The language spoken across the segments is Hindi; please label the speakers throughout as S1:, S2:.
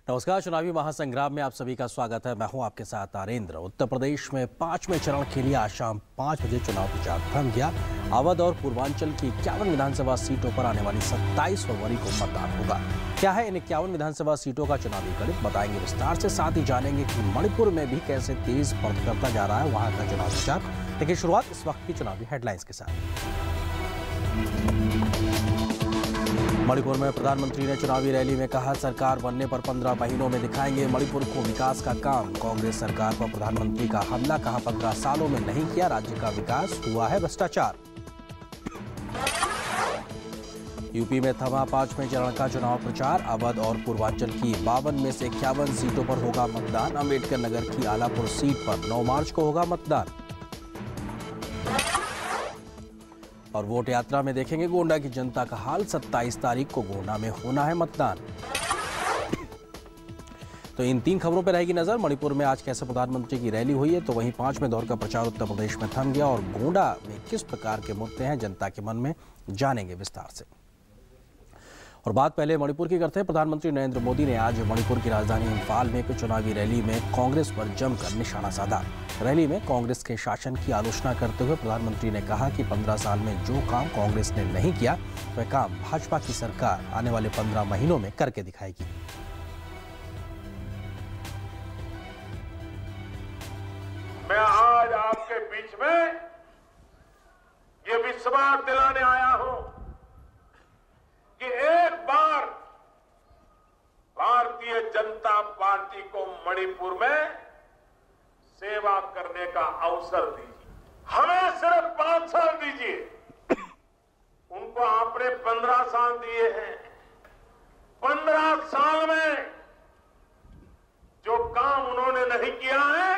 S1: नमस्कार। चुनावी महासंग्राम में आप सभी का स्वागत है। मैं हूं आपके साथ आरेंद्र। उत्तर प्रदेश में 5वें चरण के लिए आज शाम 5 बजे चुनाव प्रचार थम गया। अवध और पूर्वांचल की 51 विधानसभा सीटों पर आने वाली 27 फरवरी को मतदान होगा। क्या है इन 51 विधानसभा सीटों का चुनावी गणित, बताएंगे विस्तार से। साथ ही जानेंगे कि मणिपुर में भी कैसे तेज बढ़ करता जा रहा है वहां का चुनाव प्रचार। लेकिन शुरुआत इस वक्त की चुनावी हेडलाइंस के साथ। मणिपुर में प्रधानमंत्री ने चुनावी रैली में कहा, सरकार बनने पर 15 महीनों में दिखाएंगे मणिपुर को विकास का काम। कांग्रेस सरकार पर प्रधानमंत्री का हमला, कहा 15 सालों में नहीं किया राज्य का विकास, हुआ है भ्रष्टाचार। यूपी में थमा 5वें चरण का चुनाव प्रचार। अवध और पूर्वांचल की 52 में से 51 सीटों पर होगा मतदान। अम्बेडकर नगर की आलापुर सीट पर 9 मार्च को होगा मतदान। और वोट यात्रा में देखेंगे गोंडा की जनता का हाल। 27 तारीख को गोंडा में होना है मतदान। तो इन 3 खबरों पर रहेगी नजर। मणिपुर में आज कैसे प्रधानमंत्री की रैली हुई है, तो वहीं 5वें दौर का प्रचार उत्तर प्रदेश में थम गया। और गोंडा में किस प्रकार के मुद्दे हैं जनता के मन में, जानेंगे विस्तार से। और बात पहले मणिपुर की करते हैं। प्रधानमंत्री नरेंद्र मोदी ने आज मणिपुर की राजधानी इंफाल में एक चुनावी रैली में कांग्रेस पर जमकर निशाना साधा। रैली में कांग्रेस के शासन की आलोचना करते हुए प्रधानमंत्री ने कहा कि 15 साल में जो काम कांग्रेस ने नहीं किया, वह काम भाजपा की सरकार आने वाले 15 महीनों में करके दिखाएगी।
S2: मैं आज आपके बीच में ये विश्वास दिलाने आया हूं कि एक बार भारतीय जनता पार्टी को मणिपुर में सेवा करने का अवसर दीजिए। हमें सिर्फ 5 साल दीजिए। उनको आपने 15 साल दिए हैं। 15 साल में जो काम उन्होंने नहीं किया है,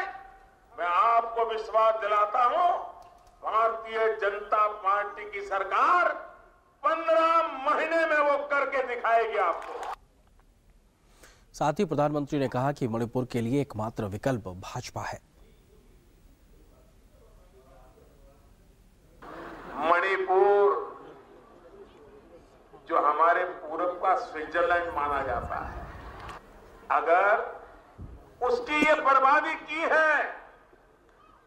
S2: मैं आपको विश्वास दिलाता हूं, भारतीय जनता पार्टी की सरकार 15 महीने में वो करके दिखाएगी आपको।
S1: साथ ही प्रधानमंत्री ने कहा कि मणिपुर के लिए एकमात्र विकल्प भाजपा है।
S2: मणिपुर जो हमारे पूरब का स्विट्जरलैंड माना जाता है, अगर उसकी ये बर्बादी की है,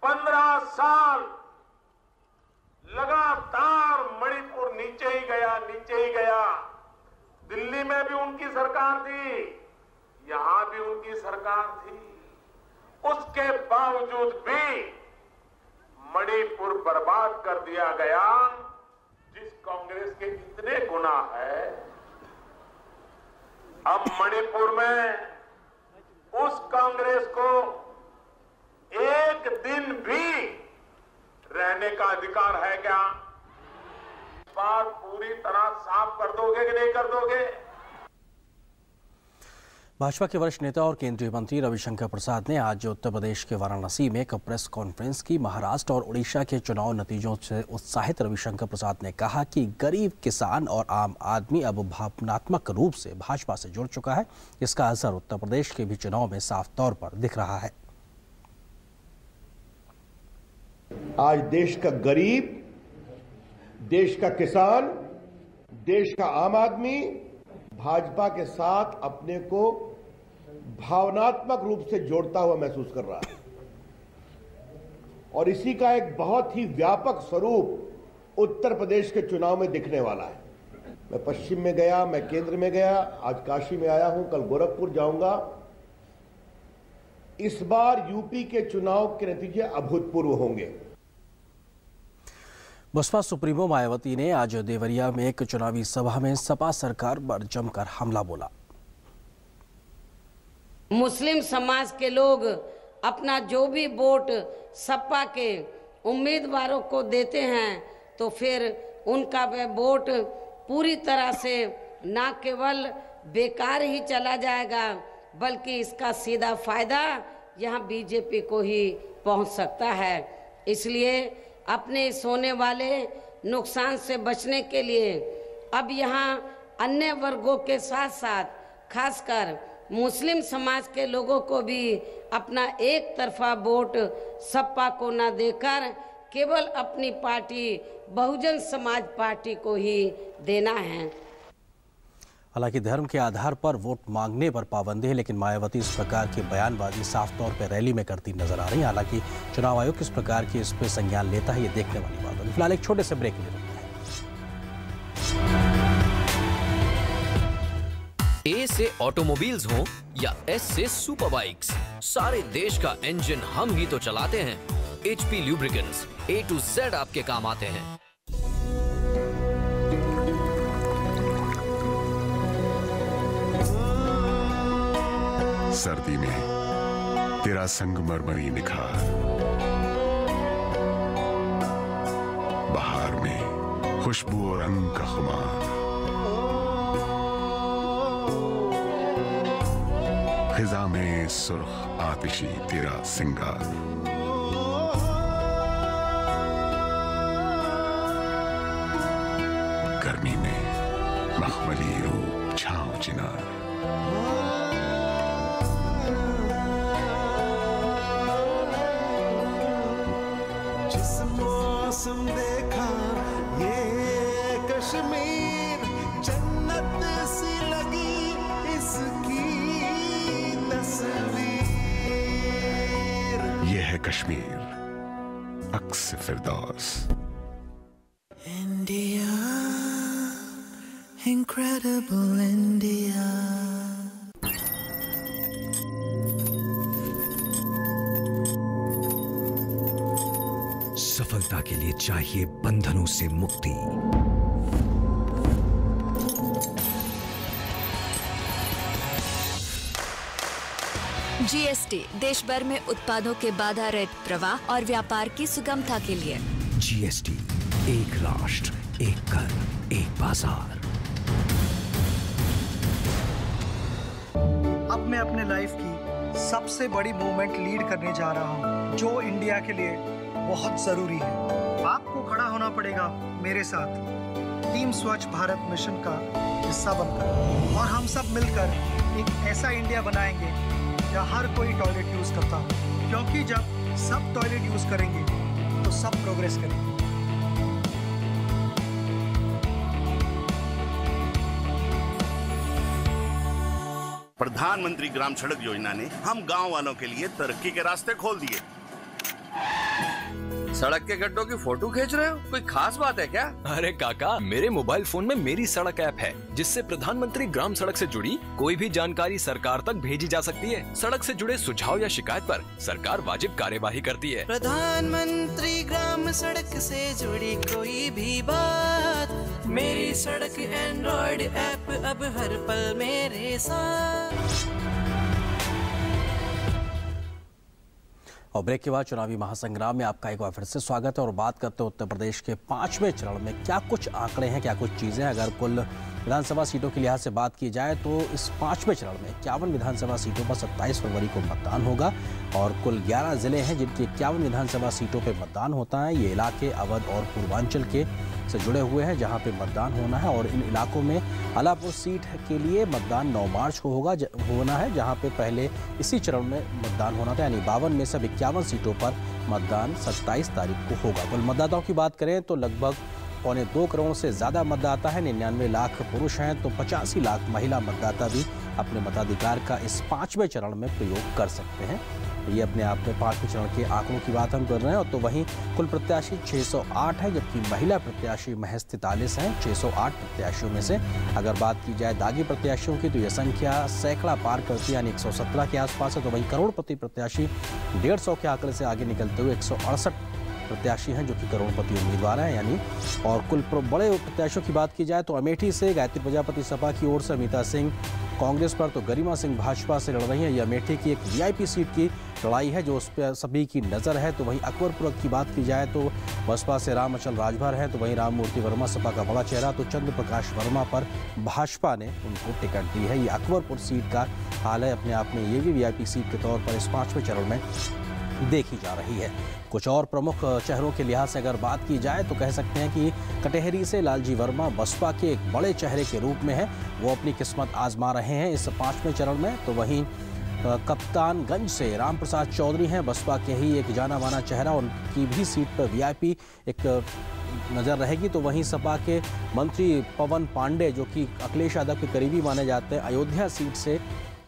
S2: 15 साल लगातार मणिपुर नीचे ही गया। दिल्ली में भी उनकी सरकार थी, यहां भी उनकी सरकार थी। उसके बावजूद भी मणिपुर बर्बाद कर दिया गया। जिस कांग्रेस के इतने गुना है, अब मणिपुर में उस कांग्रेस को एक दिन भी रहने का अधिकार है क्या? बात पूरी तरह साफ कर दोगे कि नहीं कर दोगे?
S1: भाजपा के वरिष्ठ नेता और केंद्रीय मंत्री रविशंकर प्रसाद ने आज उत्तर प्रदेश के वाराणसी में एक प्रेस कॉन्फ्रेंस की। महाराष्ट्र और उड़ीसा के चुनाव नतीजों से उत्साहित रविशंकर प्रसाद ने कहा कि गरीब किसान और आम आदमी अब भावनात्मक रूप से भाजपा से जुड़ चुका है। इसका असर उत्तर प्रदेश के भी चुनाव में साफ तौर पर दिख रहा है।
S3: आज देश का गरीब, देश का किसान, देश का आम आदमी भाजपा के साथ अपने को भावनात्मक रूप से जोड़ता हुआ महसूस कर रहा है। और इसी का एक बहुत ही व्यापक स्वरूप उत्तर प्रदेश के चुनाव में दिखने वाला है। मैं पश्चिम में गया, मैं केंद्र में गया, आज काशी में आया हूं, कल गोरखपुर जाऊंगा। इस बार यूपी के चुनाव के नतीजे अभूतपूर्व होंगे।
S1: बसपा सुप्रीमो मायावती ने आज देवरिया में एक चुनावी सभा में सपा सरकार पर जमकर हमला बोला।
S4: मुस्लिम समाज के लोग अपना जो भी वोट सपा के उम्मीदवारों को देते हैं, तो फिर उनका वह वोट पूरी तरह से न केवल बेकार ही चला जाएगा, बल्कि इसका सीधा फायदा यहाँ बीजेपी को ही पहुँच सकता है। इसलिए अपने इस होने वाले नुकसान से बचने के लिए अब यहाँ अन्य वर्गों के साथ साथ खासकर मुस्लिम समाज के लोगों को भी अपना एक तरफा वोट सपा को न देकर केवल अपनी पार्टी बहुजन समाज पार्टी को ही देना है।
S1: हालांकि धर्म के आधार पर वोट मांगने पर पाबंदी है, लेकिन मायावती इस प्रकार की बयानबाजी साफ तौर पर रैली में करती नजर आ रही है। हालांकि चुनाव आयोग किस प्रकार की इस पर संज्ञान लेता है, ये देखने वाली बात होगी। फिलहाल एक छोटे से ब्रेक ले रहे हैं।
S5: ए से ऑटोमोबाइल्स हो या एस से सुपर बाइक्स, सारे देश का इंजन हम ही तो चलाते हैं। HP lubricants A to Z आपके काम आते हैं।
S6: सर्दी में तेरा संगमरमरी निखार, बहार में खुशबू और रंग का खुमार, खिजा में सुर्ख आतिशी तेरा सिंगार, गर्मी में मखमली रूप छांव चिनार,
S7: जिस मौसम देखा ये कश्मीर, जन्नत सी लगी इसकी तस्वीर।
S6: यह है कश्मीर, अक्स फिरदौस।
S7: India, incredible India।
S8: सफलता के लिए चाहिए बंधनों से मुक्ति।
S9: GST देश भर में उत्पादों के बाधा रहित प्रवाह और व्यापार की सुगमता के लिए।
S8: GST, एक राष्ट्र, एक कर, एक बाजार।
S10: अब मैं अपने लाइफ की सबसे बड़ी मूवमेंट लीड करने जा रहा हूँ, जो इंडिया के लिए बहुत जरूरी है। आपको खड़ा होना पड़ेगा मेरे साथ टीम स्वच्छ भारत मिशन का हिस्सा बनकर, और हम सब मिलकर एक ऐसा इंडिया बनाएंगे जहाँ हर कोई टॉयलेट यूज करता हो, क्योंकि जब सब टॉयलेट यूज करेंगे तो सब प्रोग्रेस करेंगे।
S11: प्रधानमंत्री ग्राम सड़क योजना ने हम गांव वालों के लिए तरक्की के रास्ते खोल दिए।
S5: सड़क के गड्ढों की फोटो खींच रहे हो, कोई खास बात है क्या?
S12: अरे काका, मेरे मोबाइल फोन में मेरी सड़क ऐप है, जिससे प्रधानमंत्री ग्राम सड़क से जुड़ी कोई भी जानकारी सरकार तक भेजी जा सकती है। सड़क से जुड़े सुझाव या शिकायत पर सरकार वाजिब कार्यवाही करती है।
S7: प्रधानमंत्री ग्राम सड़क से जुड़ी कोई भी बात, मेरी सड़क एंड्रॉइड ऐप अब हर पल मेरे साथ।
S1: और ब्रेक के बाद चुनावी महासंग्राम में आपका एक बार फिर से स्वागत है। और बात करते हैं उत्तर प्रदेश के 5वें चरण में क्या कुछ आंकड़े हैं, क्या कुछ चीज़ें। अगर कुल विधानसभा सीटों के लिहाज से बात की जाए तो इस 5वें चरण में 51 विधानसभा सीटों पर 27 फरवरी को मतदान होगा और कुल 11 जिले हैं जिनकी 51 विधानसभा सीटों पर मतदान होता है। ये इलाके अवध और पूर्वांचल के से जुड़े हुए हैं जहां पे मतदान होना है, और इन इलाकों में अलापुर सीट के लिए मतदान 9 मार्च को होना है, जहां पे पहले इसी चरण में मतदान होना था, यानी 52 में से 51 सीटों पर मतदान 27 तारीख को होगा। कुल मतदाताओं की बात करें तो लगभग 2.25 करोड़ से ज़्यादा मतदाता हैं, 99 लाख पुरुष हैं, तो 85 लाख महिला मतदाता भी अपने मताधिकार का इस 5वें चरण में प्रयोग कर सकते हैं। ये अपने आप में 5वें चरण के आंकड़ों की बात हम कर रहे हैं। और तो वहीं कुल प्रत्याशी 608 है, जबकि महिला प्रत्याशी महज 43 हैं 608 प्रत्याशियों में से। अगर बात की जाए दागी प्रत्याशियों की तो यह संख्या सैकड़ा पार करती है, यानी 117 के आसपास है। तो वहीं करोड़पति प्रत्याशी 150 के आंकड़े से आगे निकलते हुए 168 प्रत्याशी हैं जो कि करोड़पति उम्मीदवार हैं, यानी। और कुल बड़े प्रत्याशियों की बात की जाए तो अमेठी से गायत्री प्रजापति सपा की ओर से अमिता सिंह कांग्रेस पर, तो गरिमा सिंह भाजपा से लड़ रही हैं। यह अमेठी की एक VIP सीट की लड़ाई है जो उस पर सभी की नज़र है। तो वहीं अकबरपुर की बात की जाए तो बसपा से राम अचल राजभर हैं, तो वहीं राम मूर्ति वर्मा सपा का बड़ा चेहरा, तो चंद्र प्रकाश वर्मा पर भाजपा ने उनको टिकट दी है। ये अकबरपुर सीट का हाल है, अपने आप में ये भी VIP सीट के तौर पर इस 5वें चरण में देखी जा रही है। कुछ और प्रमुख चेहरों के लिहाज से अगर बात की जाए तो कह सकते हैं कि कटेहरी से लालजी वर्मा बसपा के एक बड़े चेहरे के रूप में है, वो अपनी किस्मत आजमा रहे हैं इस 5वें चरण में। तो वहीं कप्तानगंज से राम प्रसाद चौधरी हैं, बसपा के ही एक जाना माना चेहरा, उनकी भी सीट पर VIP एक नज़र रहेगी। तो वहीं सपा के मंत्री पवन पांडे, जो कि अखिलेश यादव के करीबी माने जाते हैं, अयोध्या सीट से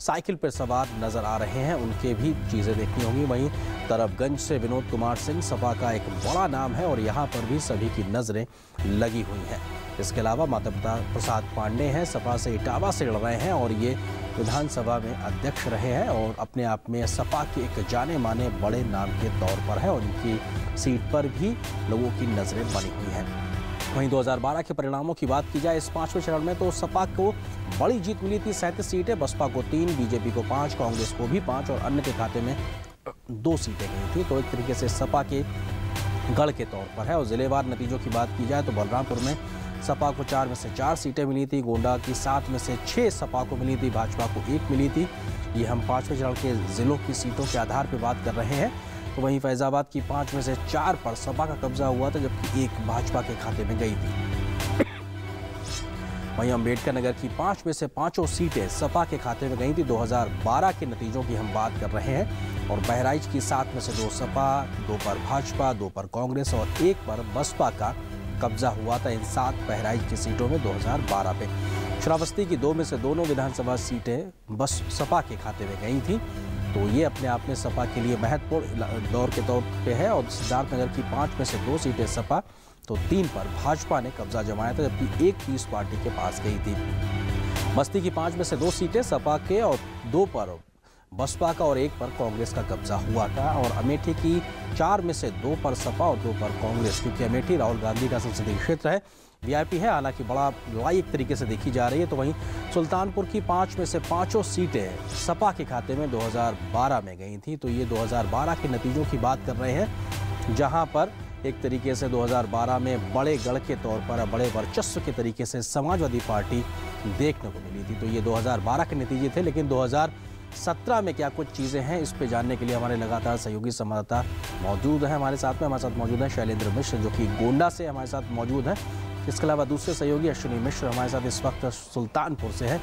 S1: साइकिल पर सवार नजर आ रहे हैं, उनके भी चीज़ें देखनी होंगी। वहीं तरफगंज से विनोद कुमार सिंह सपा का एक बड़ा नाम है और यहाँ पर भी सभी की नज़रें लगी हुई हैं। इसके अलावा माता प्रसाद पांडे हैं, सपा से इटावा से लड़ रहे हैं और ये विधानसभा में अध्यक्ष रहे हैं और अपने आप में सपा के एक जाने माने बड़े नाम के तौर पर है और उनकी सीट पर भी लोगों की नज़रें बनी हुई हैं। वहीं 2012 के परिणामों की बात की जाए इस 5वें चरण में, तो सपा को बड़ी जीत मिली थी 37 सीटें, बसपा को 3, बीजेपी को 5, कांग्रेस को भी 5 और अन्य के खाते में 2 सीटें गई थी। तो एक तरीके से सपा के गढ़ के तौर पर है। और जिलेवार नतीजों की बात की जाए तो बलरामपुर में सपा को 4 में से 4 सीटें मिली थी, गोंडा की 7 में से 6 सपा को मिली थी, भाजपा को 1 मिली थी। ये हम 5वें चरण के जिलों की सीटों के आधार पर बात कर रहे हैं। तो वहीं फैजाबाद की 5 में से 4 पर सपा का कब्जा हुआ था, जबकि 1 भाजपा के खाते में गई थी। वहीं अम्बेडकर नगर की 5 में से 5 सीटें सपा के खाते में गई थी। 2012 के नतीजों की हम बात कर रहे हैं और बहराइच की 7 में से 2 सपा, 2 पर भाजपा, 2 पर कांग्रेस और 1 पर बसपा का कब्जा हुआ था इन 7 बहराइच की सीटों में 2012 पे। श्रावस्ती की 2 में से दोनों विधानसभा सीटें बस सपा के खाते में गई थी। तो ये अपने आप में सपा के लिए महत्वपूर्ण दौर के तौर पे है। और सिद्धार्थनगर की 5 में से 2 सीटें सपा, तो 3 पर भाजपा ने कब्जा जमाया था, जबकि 1 पीस पार्टी के पास गई थी। बस्ती की 5 में से 2 सीटें सपा के और 2 पर बसपा का और 1 पर कांग्रेस का कब्जा हुआ था। और अमेठी की 4 में से 2 पर सपा और 2 पर कांग्रेस, क्योंकि अमेठी राहुल गांधी का संसदीय क्षेत्र है, वीआईपी है, हालांकि बड़ा लड़ाई एक तरीके से देखी जा रही है। तो वहीं सुल्तानपुर की 5 में से 5 सीटें सपा के खाते में 2012 में गई थी। तो ये 2012 के नतीजों की बात कर रहे हैं, जहां पर एक तरीके से 2012 में बड़े गढ़ के तौर पर, बड़े वर्चस्व के तरीके से समाजवादी पार्टी देखने को मिली थी। तो ये 2012 के नतीजे थे, लेकिन 2017 में क्या कुछ चीज़ें हैं, इस पे जानने के लिए हमारे लगातार सहयोगी संवाददाता मौजूद हैं हमारे साथ मौजूद हैं शैलेंद्र मिश्र, जो कि गोंडा से हमारे साथ मौजूद हैं। इसके अलावा दूसरे सहयोगी अश्विनी मिश्र हमारे साथ इस वक्त सुल्तानपुर से है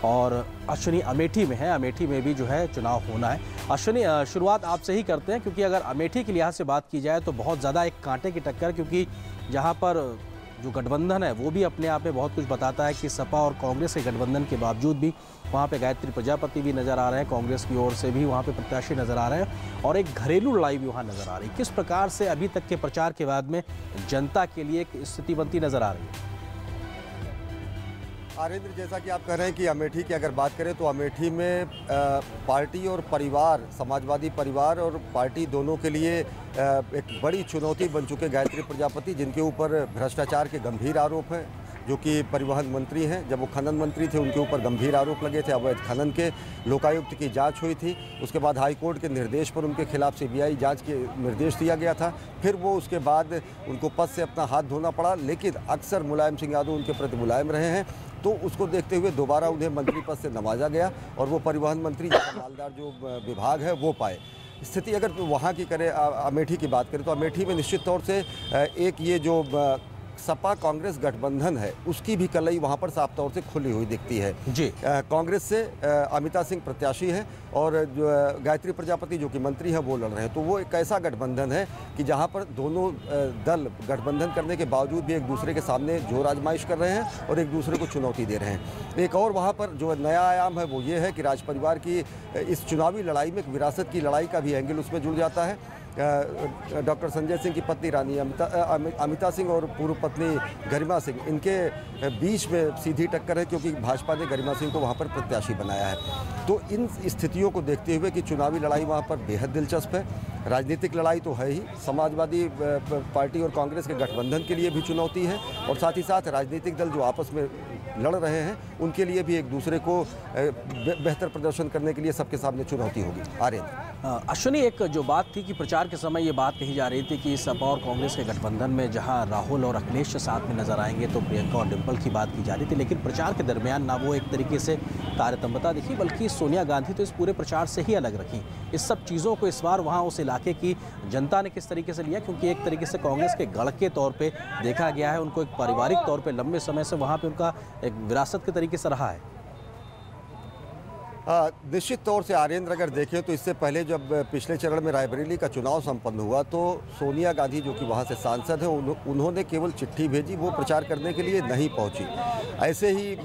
S1: और अश्विनी अमेठी में है। अमेठी में भी जो है चुनाव होना है। अश्विनी, शुरुआत आपसे ही करते हैं, क्योंकि अगर अमेठी के लिहाज से बात की जाए तो बहुत ज़्यादा एक कांटे की टक्कर, क्योंकि जहां पर जो गठबंधन है वो भी अपने आप में बहुत कुछ बताता है कि सपा और कांग्रेस के गठबंधन के बावजूद भी वहाँ पे गायत्री प्रजापति भी नज़र आ रहे हैं, कांग्रेस की ओर से भी वहाँ पे प्रत्याशी नज़र आ रहे हैं और एक घरेलू लड़ाई भी वहाँ नज़र आ रही है। किस प्रकार से अभी तक के प्रचार के बाद में जनता के लिए एक स्थिति बनती नज़र आ रही है?
S13: आरेंद्र, जैसा कि आप कह रहे हैं कि अमेठी की अगर बात करें तो अमेठी में पार्टी और परिवार, समाजवादी परिवार और पार्टी दोनों के लिए एक बड़ी चुनौती बन चुके गायत्री प्रजापति, जिनके ऊपर भ्रष्टाचार के गंभीर आरोप हैं, जो कि परिवहन मंत्री हैं। जब वो खनन मंत्री थे उनके ऊपर गंभीर आरोप लगे थे, अवैध खनन के। लोकायुक्त की जांच हुई थी, उसके बाद हाईकोर्ट के निर्देश पर उनके खिलाफ सीबीआई जांच के निर्देश दिया गया था। फिर वो उसके बाद उनको पद से अपना हाथ धोना पड़ा, लेकिन अक्सर मुलायम सिंह यादव उनके प्रति मुलायम रहे हैं, तो उसको देखते हुए दोबारा उन्हें मंत्री पद से नवाजा गया और वो परिवहन मंत्री जैसा मालदार जो विभाग है वो पाए। स्थिति अगर वहाँ की करें, अमेठी की बात करें तो अमेठी में निश्चित तौर से एक ये जो सपा कांग्रेस गठबंधन है उसकी भी कलई वहाँ पर साफ तौर से खुली हुई दिखती है
S1: जी।
S13: कांग्रेस से अमिता सिंह प्रत्याशी है और जो गायत्री प्रजापति जो कि मंत्री हैं वो लड़ रहे हैं। तो वो एक ऐसा गठबंधन है कि जहाँ पर दोनों दल गठबंधन करने के बावजूद भी एक दूसरे के सामने जोर आजमाइश कर रहे हैं और एक दूसरे को चुनौती दे रहे हैं। एक और वहाँ पर जो नया आयाम है वो ये है कि राज परिवार की इस चुनावी लड़ाई में एक विरासत की लड़ाई का भी एंगल उसमें जुड़ जाता है। डॉक्टर संजय सिंह की पत्नी रानी अमिता सिंह और पूर्व पत्नी गरिमा सिंह, इनके बीच में सीधी टक्कर है, क्योंकि भाजपा ने गरिमा सिंह को वहां पर प्रत्याशी बनाया है। तो इन स्थितियों को देखते हुए कि चुनावी लड़ाई वहां पर बेहद दिलचस्प है। राजनीतिक लड़ाई तो है ही, समाजवादी पार्टी और कांग्रेस के गठबंधन के लिए भी चुनौती है और साथ ही साथ राजनीतिक दल जो आपस में लड़ रहे हैं उनके लिए भी एक दूसरे को बेहतर प्रदर्शन करने के लिए सबके सामने चुनौती होगी। आर्यन,
S1: अश्विनी, एक जो बात थी कि प्रचार के समय ये बात कही जा रही थी कि सपा और कांग्रेस के गठबंधन में जहां राहुल और अखिलेश साथ में नजर आएंगे तो प्रियंका और डिंपल की बात की जा रही थी, लेकिन प्रचार के दरमियान ना वो एक तरीके से तारतम्यता दिखी, बल्कि सोनिया गांधी तो इस पूरे प्रचार से ही अलग रखी। इस सब चीज़ों को इस बार वहाँ उस इलाके की जनता ने किस तरीके से लिया, क्योंकि एक तरीके से कांग्रेस के गढ़ के तौर पर देखा गया है, उनको एक पारिवारिक तौर पर लंबे समय से वहाँ पर उनका एक विरासत के तरीके से रहा है।
S13: निश्चित तौर से आर्येंद्र अगर देखें तो इससे पहले जब पिछले चरण में रायबरेली का चुनाव संपन्न हुआ तो सोनिया गांधी जो कि वहाँ से सांसद हैं उन्होंने केवल चिट्ठी भेजी, वो प्रचार करने के लिए नहीं पहुँची। ऐसे ही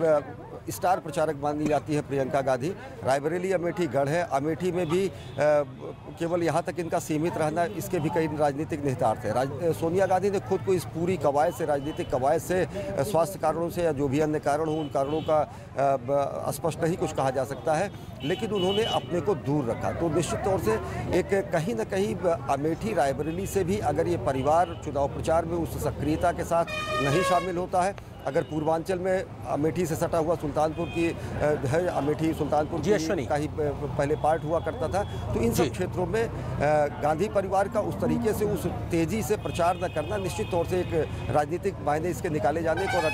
S13: स्टार प्रचारक मानी जाती है प्रियंका गांधी। रायबरेली अमेठी गढ़ है, अमेठी में भी केवल यहाँ तक इनका सीमित रहना, इसके भी कई राजनीतिक निहितार्थ है। सोनिया गांधी ने खुद को इस पूरी कवायद से, राजनीतिक कवायद से, स्वास्थ्य कारणों से या जो भी अन्य कारण हो, उन कारणों का स्पष्ट नहीं कुछ कहा जा सकता है, लेकिन उन्होंने अपने को दूर रखा। तो निश्चित तौर से एक कहीं न कहीं अमेठी रायबरेली से भी अगर ये परिवार चुनाव प्रचार में उस सक्रियता के साथ नहीं शामिल होता है, अगर पूर्वांचल में अमेठी से सटा हुआ सुल्तानपुर की है, अमेठी सुल्तानपुर की का ही पहले पार्ट हुआ करता था, तो इन सब क्षेत्रों में गांधी परिवार का उस तरीके से, उस तेजी से प्रचार न करना निश्चित तौर से एक राजनीतिक मायने इसके निकाले जाने को और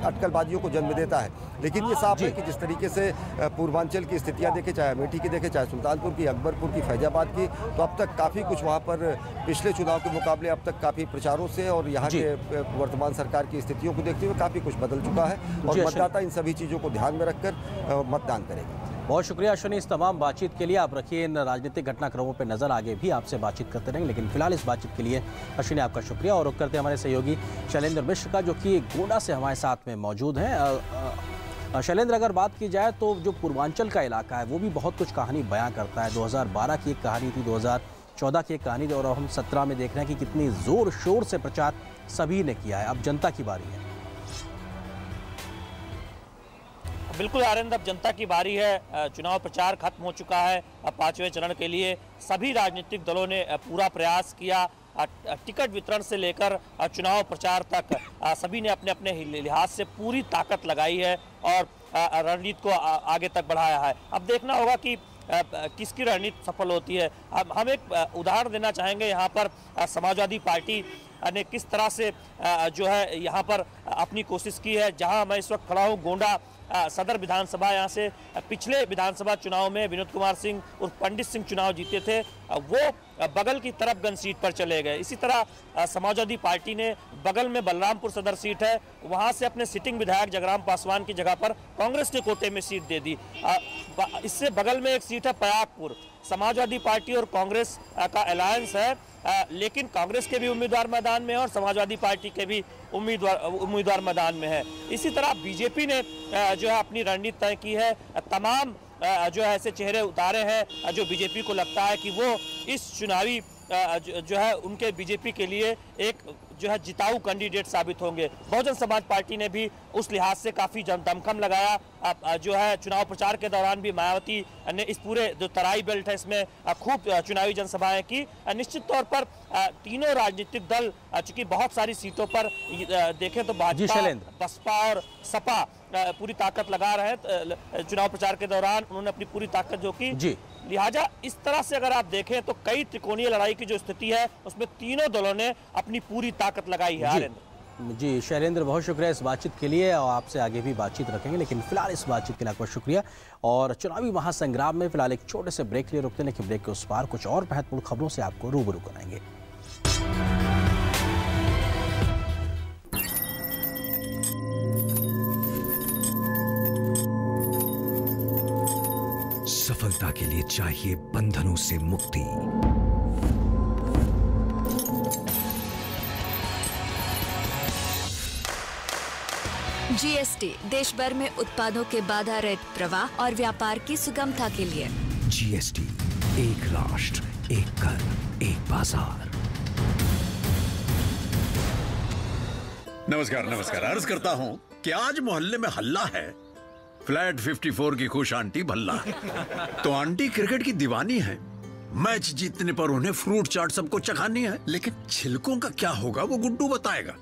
S13: अटकलबाजियों को जन्म देता है। लेकिन ये साफ है कि जिस तरीके से पूर्वांचल की स्थितियाँ देखें, चाहे अमेठी की देखें, चाहे सुल्तानपुर की, अकबरपुर की, फैजाबाद की, तो अब तक काफ़ी कुछ वहाँ पर पिछले चुनाव के मुकाबले अब तक काफ़ी प्रचारों से और यहाँ के वर्तमान सरकार की स्थिति को देखते हुए काफी कुछ बदल चुका है और मतदाता इन सभी चीजों को ध्यान में रखकर मतदान करेंगे।
S1: बहुत शुक्रिया अश्विनी इस तमाम बातचीत के लिए। आप रखिए इन राजनीतिक घटनाक्रमों पर नजर, आगे भी आपसे बातचीत करते रहेंगे, लेकिन फिलहाल इस बातचीत के लिए अश्विनी आपका शुक्रिया। और रुक करते हमारे सहयोगी शैलेंद्र मिश्र का, जो कि गोंडा से हमारे साथ में मौजूद हैं। शैलेंद्र, अगर बात की जाए तो जो पूर्वांचल का इलाका है वो भी बहुत कुछ कहानी बयां करता है। 2012 की एक कहानी थी, 2014 की एक कहानी थी, और हम 17 में देख रहे हैं कि कितनी जोर शोर से प्रचार सभी ने किया है। अब जनता की बारी है।
S14: बिल्कुल आनंद, अब जनता की बारी है। चुनाव प्रचार खत्म हो चुका है। अब 5वें चरण के लिए सभी राजनीतिक दलों ने पूरा प्रयास किया। टिकट वितरण से लेकर चुनाव प्रचार तक सभी ने अपने अपने लिहाज से पूरी ताकत लगाई है और रणनीति को आगे तक बढ़ाया है। अब देखना होगा कि किसकी रणनीति सफल होती है। हम एक उदाहरण देना चाहेंगे। यहाँ पर समाजवादी पार्टी ने किस तरह से जो है यहाँ पर अपनी कोशिश की है। जहाँ मैं इस वक्त खड़ा हूँ, गोंडा सदर विधानसभा, यहाँ से पिछले विधानसभा चुनाव में विनोद कुमार सिंह और पंडित सिंह चुनाव जीते थे, वो बगल की तरफगंज सीट पर चले गए। इसी तरह समाजवादी पार्टी ने बगल में बलरामपुर सदर सीट है, वहाँ से अपने सिटिंग विधायक जगराम पासवान की जगह पर कांग्रेस के कोटे में सीट दे दी। इससे बगल में एक सीट है प्रयागपुर। समाजवादी पार्टी और कांग्रेस का अलायंस है, लेकिन कांग्रेस के भी उम्मीदवार मैदान में है और समाजवादी पार्टी के भी उम्मीदवार मैदान में है। इसी तरह बीजेपी ने जो है अपनी रणनीति तय की है। तमाम जो है ऐसे चेहरे उतारे हैं जो बीजेपी को लगता है कि वो इस चुनावी जो है उनके बीजेपी के लिए एक जो है जिताऊ कैंडिडेट साबित होंगे। बहुजन समाज पार्टी ने भी उस लिहाज से काफ़ी दमखम लगाया। जो है चुनाव प्रचार के दौरान भी मायावती ने इस पूरे जो तराई बेल्ट है इसमें खूब चुनावी जनसभाएं की। निश्चित तौर पर तीनों राजनीतिक दल चूंकि बहुत सारी सीटों पर देखें तो भाजपा, बसपा और सपा पूरी ताकत लगा रहे हैं। चुनाव प्रचार के दौरान उन्होंने अपनी पूरी ताकत जो की, लिहाजा इस तरह से अगर आप देखें तो कई त्रिकोणीय लड़ाई की जो स्थिति है उसमें तीनों दलों ने अपनी पूरी ताकत लगाई है।
S1: जी शैलेंद्र, बहुत शुक्रिया इस बातचीत के लिए और आपसे आगे भी बातचीत रखेंगे, लेकिन फिलहाल इस बातचीत के लिए आपका शुक्रिया। और चुनावी महासंग्राम में फिलहाल एक छोटे से ब्रेक के लिए रुकते हैं, लेकिन ब्रेक के उस पार कुछ और महत्वपूर्ण खबरों से आपको रूबरू कराएंगे।
S8: सफलता के लिए चाहिए बंधनों से मुक्ति।
S9: जीएसटी देश भर में उत्पादों के बाधा रहित प्रवाह और व्यापार की सुगमता के लिए।
S8: जीएसटी, एक राष्ट्र, एक कर, एक बाजार।
S15: नमस्कार नमस्कार। अर्ज करता हूँ कि आज मोहल्ले में हल्ला है, फ्लैट 54 की खुश आंटी भल्ला है। तो आंटी क्रिकेट की दीवानी है, मैच जीतने पर उन्हें फ्रूट चाट सबको चखानी है। लेकिन छिलकों का क्या होगा वो गुड्डू बताएगा।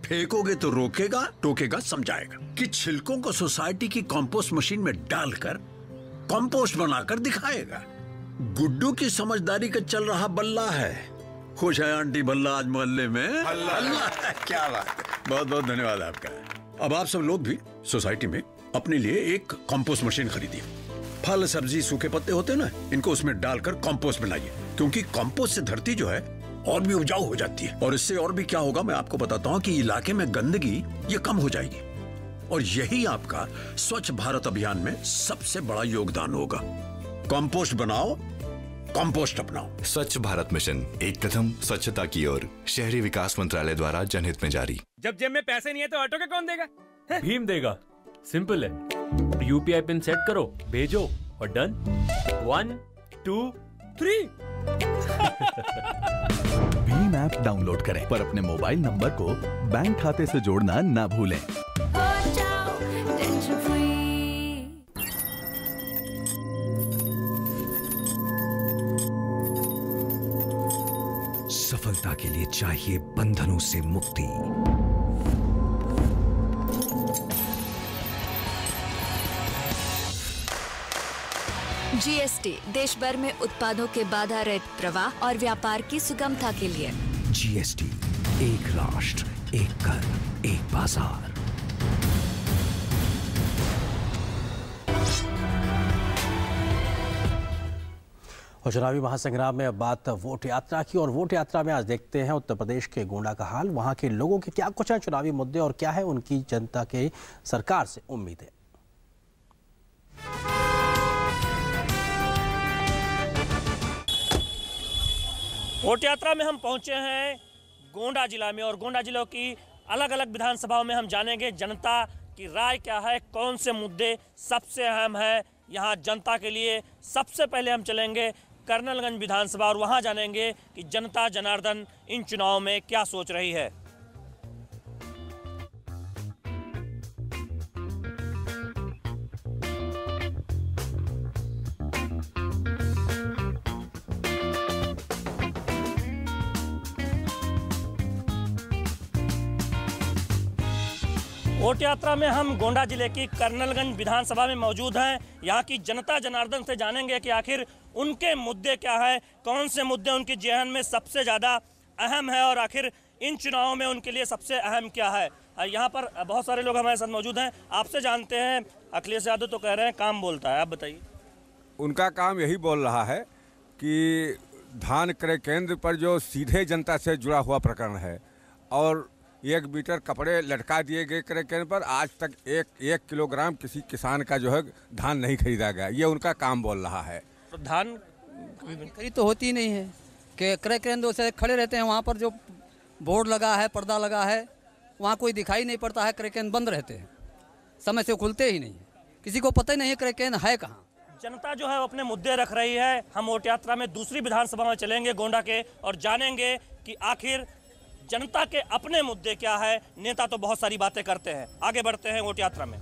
S15: फेंकोगे तो रोकेगा, टोकेगा समझाएगा कि छिलकों को सोसाइटी की कंपोस्ट मशीन में डालकर कंपोस्ट बनाकर दिखाएगा। गुड्डू की समझदारी का चल रहा बल्ला है। खुश है आंटी भल्ला आज मोहल्ले में हल्ला है। क्या बात है, बहुत बहुत धन्यवाद आपका। अब आप सब लोग भी सोसाइटी में अपने लिए एक कंपोस्ट मशीन खरीदिए। फल सब्जी सूखे पत्ते होते हैं ना, इनको उसमें डालकर कंपोस्ट बनाइए, क्योंकि कंपोस्ट से धरती जो है और भी उपजाऊ हो जाती है। और इससे और भी क्या होगा मैं आपको बताता हूँ कि इलाके में गंदगी ये कम हो जाएगी। और यही आपका स्वच्छ भारत अभियान में सबसे बड़ा योगदान होगा। कंपोस्ट बनाओ, कंपोस्ट अपनाओ।
S16: स्वच्छ भारत मिशन, एक कदम स्वच्छता की ओर। शहरी विकास मंत्रालय द्वारा जनहित में जारी।
S17: जब जेब में पैसे नहीं है तो ऑटो का कौन देगा? भीम देगा। सिंपल है, यूपीआई पिन सेट करो, भेजो और डन। 1 2 3।
S18: भीम ऐप डाउनलोड करें, पर अपने मोबाइल नंबर को बैंक खाते से जोड़ना ना भूलें।
S8: सफलता के लिए चाहिए बंधनों से मुक्ति।
S9: जीएसटी देश भर में उत्पादों के बाधा रहित प्रवाह और व्यापार की सुगमता के लिए।
S8: जीएसटी, एक राष्ट्र, एक कर, एक बाजार।
S1: और चुनावी महासंग्राम में अब बात वोट यात्रा की, और वोट यात्रा में आज देखते हैं उत्तर प्रदेश के गोंडा का हाल। वहां के लोगों के क्या कुछ हैं चुनावी मुद्दे और क्या है उनकी जनता के सरकार से उम्मीदें।
S14: वोट यात्रा में हम पहुंचे हैं गोंडा जिला में, और गोंडा जिलों की अलग अलग विधानसभाओं में हम जानेंगे जनता की राय क्या है, कौन से मुद्दे सबसे अहम है यहाँ जनता के लिए। सबसे पहले हम चलेंगे कर्नलगंज विधानसभा और वहाँ जानेंगे कि जनता जनार्दन इन चुनाव में क्या सोच रही है। वोट यात्रा में हम गोंडा जिले की कर्नलगंज विधानसभा में मौजूद हैं। यहाँ की जनता जनार्दन से जानेंगे कि आखिर उनके मुद्दे क्या है, कौन से मुद्दे उनके जेहन में सबसे ज़्यादा अहम है और आखिर इन चुनावों में उनके लिए सबसे अहम क्या है। यहाँ पर बहुत सारे लोग हमारे साथ मौजूद हैं, आपसे जानते हैं। अखिलेश यादव तो कह रहे हैं काम बोलता है, आप बताइए।
S19: उनका काम यही बोल रहा है कि धान क्रय केंद्र पर जो सीधे जनता से जुड़ा हुआ प्रकरण है और 1 मीटर कपड़े लटका दिए गए क्रय केंद्र पर, आज तक एक किलोग्राम किसी किसान का जो है धान नहीं खरीदा गया, ये उनका काम बोल रहा है।
S14: तो धान
S20: खरीद तो होती नहीं है कि क्रय केंद्र से खड़े रहते हैं, वहाँ पर जो बोर्ड लगा है, पर्दा लगा है, वहाँ कोई दिखाई नहीं पड़ता है, क्रय केंद्र बंद रहते हैं, समय से खुलते ही नहीं, किसी को पता ही नहीं है क्रय केंद्र है कहाँ।
S14: जनता जो है अपने मुद्दे रख रही है। हम वोट यात्रा में दूसरी विधानसभा में चलेंगे गोंडा के और जानेंगे कि आखिर जनता के अपने मुद्दे क्या है। नेता तो बहुत सारी बातें करते हैं। आगे बढ़ते हैं वोट यात्रा में।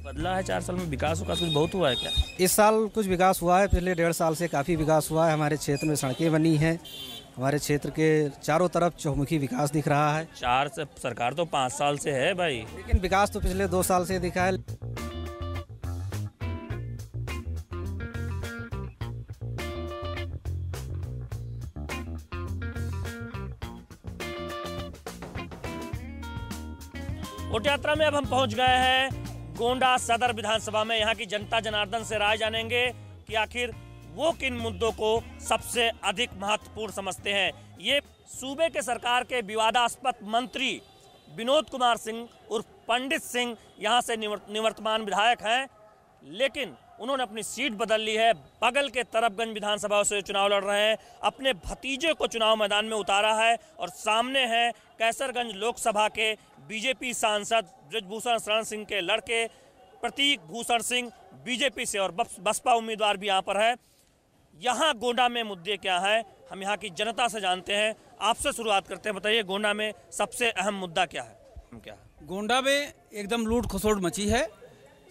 S14: बदला है 4 साल में, विकास का कुछ बहुत हुआ है क्या?
S21: इस साल कुछ विकास हुआ है, पिछले 1.5 साल से काफ़ी विकास हुआ है। हमारे क्षेत्र में सड़कें बनी हैं, हमारे क्षेत्र के चारों तरफ चहुमुखी विकास दिख रहा है।
S14: 4 से सरकार तो 5 साल से है भाई,
S21: लेकिन विकास तो पिछले 2 साल से दिखा है।
S14: वोट यात्रा में अब हम पहुंच गए हैं गोंडा सदर विधानसभा में। यहाँ की जनता जनार्दन से राय जानेंगे कि आखिर वो किन मुद्दों को सबसे अधिक महत्वपूर्ण समझते हैं। ये सूबे के सरकार के विवादास्पद मंत्री विनोद कुमार सिंह उर्फ पंडित सिंह यहाँ से निवर्तमान विधायक हैं, लेकिन उन्होंने अपनी सीट बदल ली है। बगल के तरफगंज विधानसभा से चुनाव लड़ रहे हैं, अपने भतीजे को चुनाव मैदान में उतारा है और सामने है कैसरगंज लोकसभा के बीजेपी सांसद ब्रजभूषण शरण सिंह के लड़के प्रतीक भूषण सिंह बीजेपी से, और बसपा उम्मीदवार भी यहाँ पर है। यहाँ गोंडा में मुद्दे क्या हैं, हम यहाँ की जनता से जानते हैं। आपसे शुरुआत करते हैं, बताइए गोंडा में सबसे अहम मुद्दा क्या है?
S22: गोंडा में एकदम लूट खसोट मची है,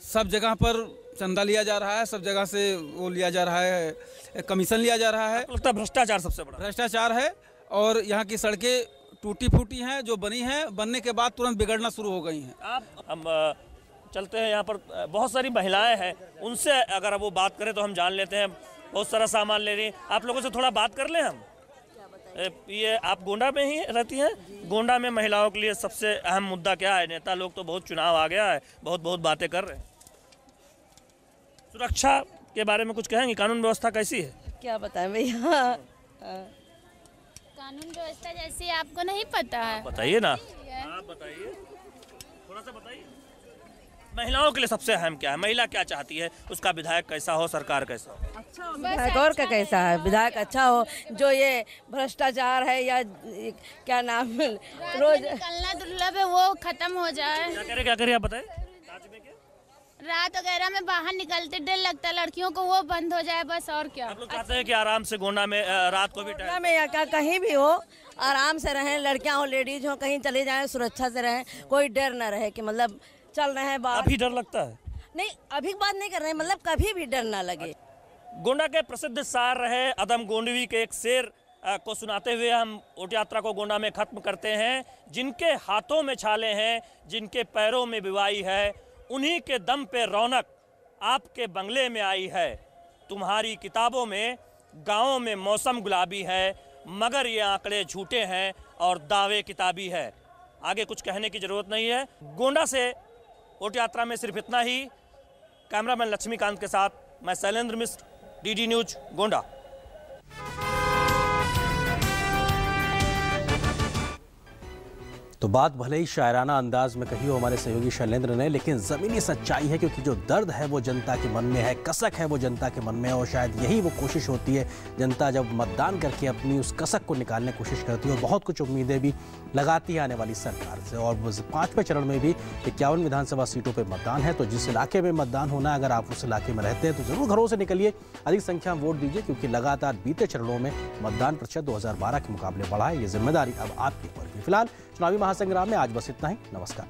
S22: सब जगह पर चंदा लिया जा रहा है, सब जगह से वो लिया जा रहा है, कमीशन लिया जा रहा है।
S14: भ्रष्टाचार सबसे बड़ा
S22: भ्रष्टाचार है, और यहाँ की सड़कें टूटी फूटी हैं, जो बनी हैं, बनने के बाद तुरंत बिगड़ना शुरू हो गई हैं।
S14: हम चलते हैं, यहाँ पर बहुत सारी महिलाएं हैं, उनसे अगर वो बात करें तो हम जान लेते हैं। बहुत सारा सामान ले रही हैं, आप लोगों से थोड़ा बात कर लें हम। ये आप गोंडा में ही रहती हैं? गोंडा में महिलाओं के लिए सबसे अहम मुद्दा क्या है? नेता लोग तो बहुत चुनाव आ गया है, बहुत बहुत बातें कर रहे हैं। सुरक्षा के बारे में कुछ कहेंगे? कानून व्यवस्था कैसी है?
S2: क्या बताएं भैया,
S3: कानून व्यवस्था जैसी आपको नहीं पता है?
S14: बताइए ना, आप बताइए, थोड़ा सा बताइए। महिलाओं के लिए सबसे अहम क्या है? महिला क्या चाहती है? उसका विधायक कैसा हो, सरकार कैसा हो?
S2: अच्छा विधायक और का कैसा है? विधायक अच्छा हो, जो ये भ्रष्टाचार है या क्या नाम रोज
S3: निकलना दुर्लभ है वो खत्म हो जाए।
S14: क्या करे आप बताएं?
S3: रात वगैरह में बाहर निकलते डर लगता है लड़कियों को, वो बंद हो जाए बस, और क्या।
S14: आप लोग चाहते हैं कि आराम से गोंडा में रात को भी
S2: गोंडा में या क्या कहीं भी हो आराम से रहें, लड़कियां हो लेडीज हो, कहीं चले जाएं सुरक्षा से रहें, कोई डर ना रहे कि मतलब चल रहे हैं बाहर।
S14: अभी डर लगता है?
S2: नहीं अभी बात नहीं कर रहे हैं, मतलब कभी भी डर ना लगे।
S14: गोंडा के प्रसिद्ध सार रहे अदम गोंडवी के एक शेर को सुनाते हुए हम ओट यात्रा को गोंडा में खत्म करते हैं। जिनके हाथों में छाले हैं, जिनके पैरों में बिवाई है, उन्हीं के दम पे रौनक आपके बंगले में आई है। तुम्हारी किताबों में गाँवों में मौसम गुलाबी है, मगर ये आंकड़े झूठे हैं और दावे किताबी है। आगे कुछ कहने की जरूरत नहीं है। गोंडा से ओट यात्रा में सिर्फ इतना ही। कैमरामैन लक्ष्मीकांत के साथ मैं शैलेंद्र मिश्र, डीडी न्यूज गोंडा।
S1: तो बात भले ही शायराना अंदाज में कही हो हमारे सहयोगी शैलेंद्र ने, लेकिन ज़मीनी सच्चाई है, क्योंकि जो दर्द है वो जनता के मन में है, कसक है वो जनता के मन में है, और शायद यही वो कोशिश होती है। जनता जब मतदान करके अपनी उस कसक को निकालने की कोशिश करती है और बहुत कुछ उम्मीदें भी लगाती है आने वाली सरकार से। और 5वें चरण में भी 51 विधानसभा सीटों पर मतदान है, तो जिस इलाके में मतदान होना है, अगर आप उस इलाके में रहते हैं तो ज़रूर घरों से निकलिए, अधिक संख्या में वोट दीजिए, क्योंकि लगातार बीते चरणों में मतदान प्रतिशत 2012 के मुकाबले बढ़ा है। ये जिम्मेदारी अब आपके ऊपर है। फिलहाल चुनावी महासंग्राम में आज बस इतना ही। नमस्कार।